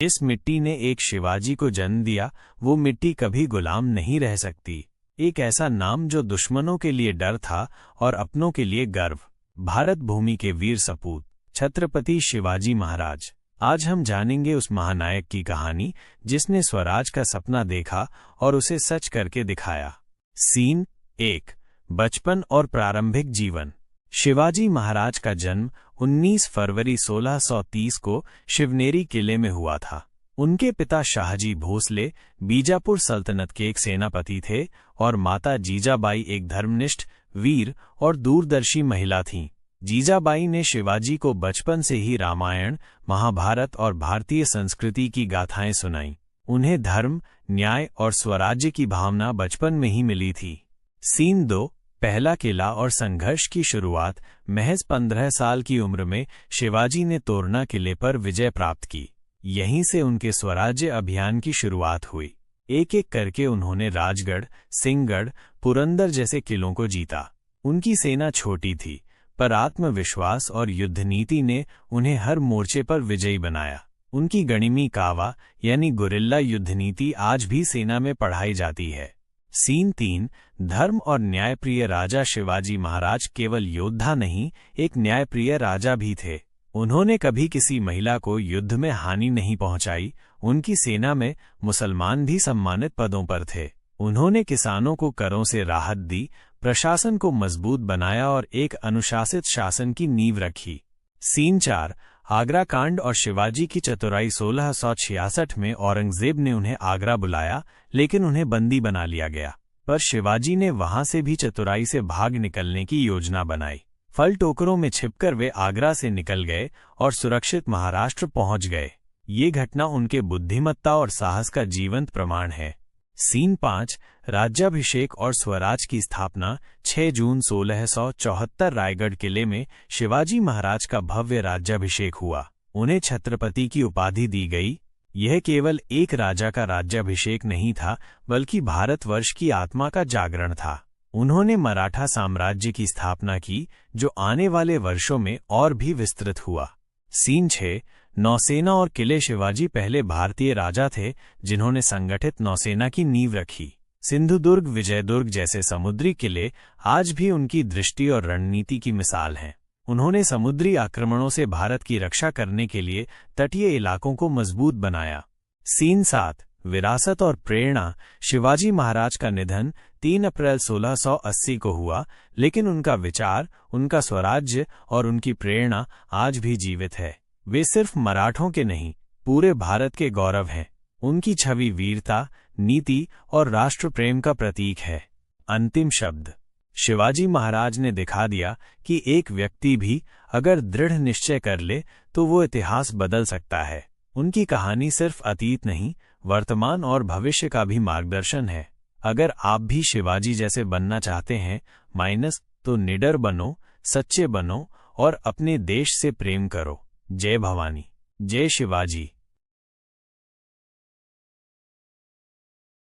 इस मिट्टी ने एक शिवाजी को जन्म दिया, वो मिट्टी कभी गुलाम नहीं रह सकती। एक ऐसा नाम जो दुश्मनों के लिए डर था और अपनों के लिए गर्व। भारत भूमि के वीर सपूत छत्रपति शिवाजी महाराज। आज हम जानेंगे उस महानायक की कहानी जिसने स्वराज का सपना देखा और उसे सच करके दिखाया। सीन 1। बचपन और प्रारंभिक जीवन। शिवाजी महाराज का जन्म 19 फरवरी 1630 को शिवनेरी किले में हुआ था। उनके पिता शाहजी भोसले बीजापुर सल्तनत के एक सेनापति थे और माता जीजाबाई एक धर्मनिष्ठ, वीर और दूरदर्शी महिला थीं। जीजाबाई ने शिवाजी को बचपन से ही रामायण, महाभारत और भारतीय संस्कृति की गाथाएं सुनाईं। उन्हें धर्म, न्याय और स्वराज्य की भावना बचपन में ही मिली थी। सीन 2। पहला किला और संघर्ष की शुरुआत। महज 15 साल की उम्र में शिवाजी ने तोरना किले पर विजय प्राप्त की। यहीं से उनके स्वराज्य अभियान की शुरुआत हुई। एक एक करके उन्होंने राजगढ़, सिंहगढ़, पुरंदर जैसे किलों को जीता। उनकी सेना छोटी थी, पर आत्मविश्वास और युद्धनीति ने उन्हें हर मोर्चे पर विजयी बनाया। उनकी गणिमी कावा यानी गुरिल्ला युद्धनीति आज भी सेना में पढ़ाई जाती है। सीन 3। धर्म और न्यायप्रिय राजा। शिवाजी महाराज केवल योद्धा नहीं, एक न्यायप्रिय राजा भी थे। उन्होंने कभी किसी महिला को युद्ध में हानि नहीं पहुंचाई। उनकी सेना में मुसलमान भी सम्मानित पदों पर थे। उन्होंने किसानों को करों से राहत दी, प्रशासन को मजबूत बनाया और एक अनुशासित शासन की नींव रखी। सीन 4। आगरा कांड और शिवाजी की चतुराई। 1666 में औरंगजेब ने उन्हें आगरा बुलाया, लेकिन उन्हें बंदी बना लिया गया। पर शिवाजी ने वहां से भी चतुराई से भाग निकलने की योजना बनाई। फल टोकरों में छिपकर वे आगरा से निकल गए और सुरक्षित महाराष्ट्र पहुंच गए। ये घटना उनके बुद्धिमत्ता और साहस का जीवंत प्रमाण है। सीन 5। राज्याभिषेक और स्वराज की स्थापना। 6 जून 1674 रायगढ़ किले में शिवाजी महाराज का भव्य राज्याभिषेक हुआ। उन्हें छत्रपति की उपाधि दी गई। यह केवल एक राजा का राज्याभिषेक नहीं था, बल्कि भारतवर्ष की आत्मा का जागरण था। उन्होंने मराठा साम्राज्य की स्थापना की, जो आने वाले वर्षों में और भी विस्तृत हुआ। सीन 6। नौसेना और किले। शिवाजी पहले भारतीय राजा थे जिन्होंने संगठित नौसेना की नींव रखी। सिंधुदुर्ग, विजयदुर्ग जैसे समुद्री किले आज भी उनकी दृष्टि और रणनीति की मिसाल हैं। उन्होंने समुद्री आक्रमणों से भारत की रक्षा करने के लिए तटीय इलाकों को मजबूत बनाया। सीन 7। विरासत और प्रेरणा। शिवाजी महाराज का निधन 3 अप्रैल 1680 को हुआ, लेकिन उनका विचार, उनका स्वराज्य और उनकी प्रेरणा आज भी जीवित है। वे सिर्फ मराठों के नहीं, पूरे भारत के गौरव हैं। उनकी छवि वीरता, नीति और राष्ट्र प्रेम का प्रतीक है। अंतिम शब्द। शिवाजी महाराज ने दिखा दिया कि एक व्यक्ति भी अगर दृढ़ निश्चय कर ले तो वो इतिहास बदल सकता है। उनकी कहानी सिर्फ अतीत नहीं, वर्तमान और भविष्य का भी मार्गदर्शन है। अगर आप भी शिवाजी जैसे बनना चाहते हैं तो निडर बनो, सच्चे बनो और अपने देश से प्रेम करो। जय भवानी, जय शिवाजी।